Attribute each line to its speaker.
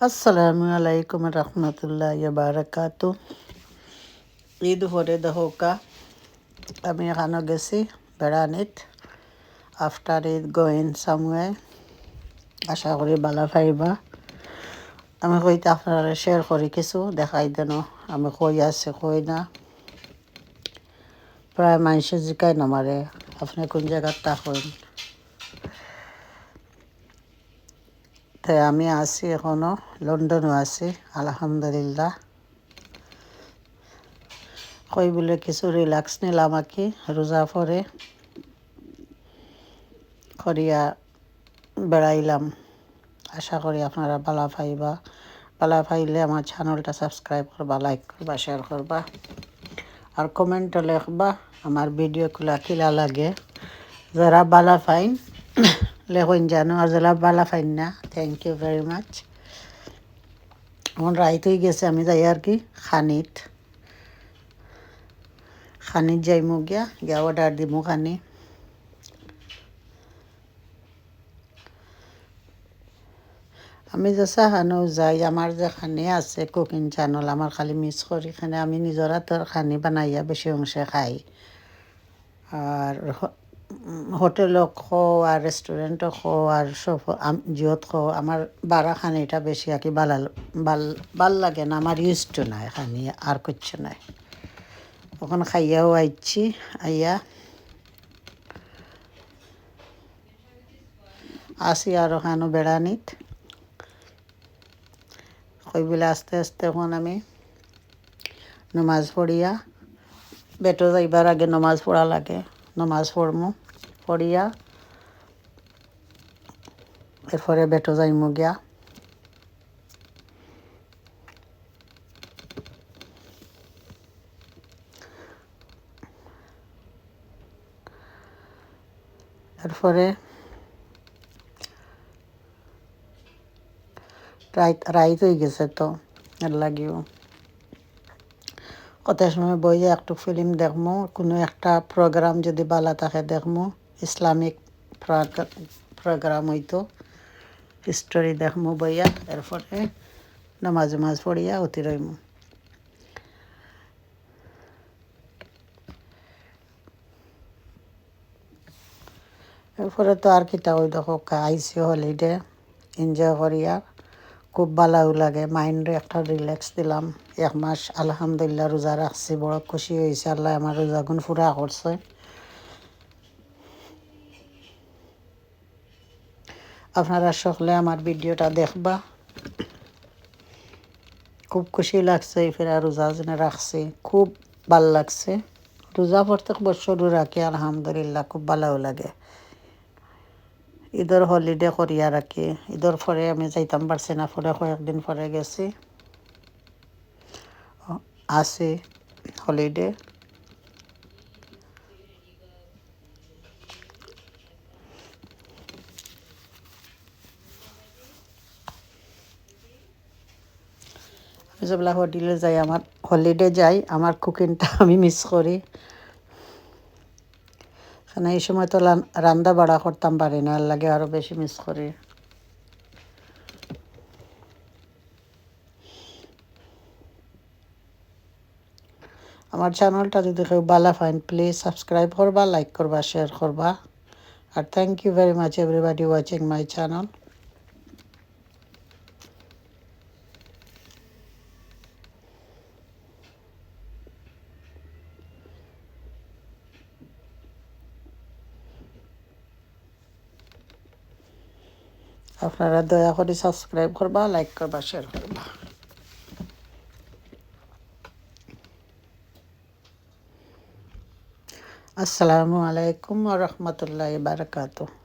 Speaker 1: আসসালামু আলাইকুম রহমতুল্লাহ বারাকাতু। ঈদ পরে দহকা আমি এখানে গেছি বেড়ানিত। আফটার ঈদ গোয়িং সামওয়ে, আশা করি বালা পাইবা। আমি কইতে আপনারা শেয়ার করি কিছু দেখাই দেন আমি কই আছি কই না। প্রায় মানুষে জিকাই নামারে আপনি কোন জায়গার থাকেন। তাই আমি আছি এখনো লন্ডনও আছি আলহামদুলিল্লাহ। কই বলে কিছু রিল্যাক্স নিলাম আর কি রোজা পরে করিয়া বেড়াইলাম। আশা করি আপনারা ভালো পাইবা। ভালো পাইলে আমার চ্যানেলটা সাবস্ক্রাইব করবা, লাইক করবা, শেয়ার করবা আর কমেন্টও লিখবা আমার ভিডিওগুলো কিলা লাগে। যারা ভালো পাইন লেখুন জানো, আর যারা ভালো পাইন না থ্যাংক ইউ ভেরি মাচ। আমার রাইত হয়ে গেছে, আমি যাই আর কি খানিত যাইমু গিয়া অর্ডার দিমু খানি। আমি যে চাহানো যাই আমার যে খানি আছে কুকিং চ্যানেল, আমার খালি মিস করি এখানে আমি নিজের হাতের খানি বানাইয়া বেশি অংশে খাই। আর হোটেলও খাও আর রেস্টুরেন্টও খাও আর সব জিওত খাও, আমার বারা খানিটা বেশি আর কি ভাল লাগে না, আমার ইউজ টু নাই খানি আর কিচ্ছু নাই। ওখানে খাইয়াও আইছি, আইয়া আসি আর ওখানে বেড়ানিত। কই বলে আস্তে আস্তে এখন আমি নমাজ পড়িয়া বেটো যাইবার আগে নমাজ পড়া লাগে, নমাজ পড়মু পড়িয়া এরপরে বেটো যাইমু গিয়া। এরপরে রাইত হয়ে গেছে তো এর লাগিও কত সময় বইয়া একটু ফিল্ম দেখমু, কোনো একটা প্রোগ্রাম যদি ভালো থাকে দেখমু, ইসলামিক প্রোগ্রাম হইতো স্টোরি দেখমু বইয়া। এরপরে নামাজ পড়িয়া অতি রইমু। এরপরে তো আর কিতা ওই দেখো আইসি হলিডে এনজয় করিয়া খুব ভালো লাগে, মাইন্ডে একটা রিল্যাক্স দিলাম। 1 মাস আলহামদুলিল্লাহ রোজা রাখছি, বড় খুশি হয়েছে, আল্লাহ আমার রোজাগুন পুরা করছে। আপনারা সকলে আমার ভিডিওটা দেখবা, খুব খুশি লাগছে। ফেরা রোজা যেন রাখছি খুব ভাল লাগছে। রোজা প্রত্যেক বছরও রাখি আলহামদুলিল্লাহ, খুব ভালো লাগে। ঈদের হলিডে করিয়া রাখি, ঈদের পরে আমি যাইতাম পারছি না, পরে কয়েকদিন পরে গেছি আসি হলিডে। আমি যেগুলা হোটেলে যাই, আমার হলিডে যাই, আমার কুকিংটা আমি মিস করি। কারণ এই সময় তো রান্না বাড়া করতাম পারি না, এর লাগে আরও বেশি মিস করি। আমার চ্যানেলটা যদি কেউ ভালো পাইন প্লিজ সাবস্ক্রাইব করবা, লাইক করবা, শেয়ার করবা। আর thank you very much everybody watching my channel. আপনারা দয়া করে সাবস্ক্রাইব করবা, লাইক করবা, শেয়ার করবা। আসসালামু আলাইকুম ওয়া রাহমাতুল্লাহি ওয়া বারাকাতুহু।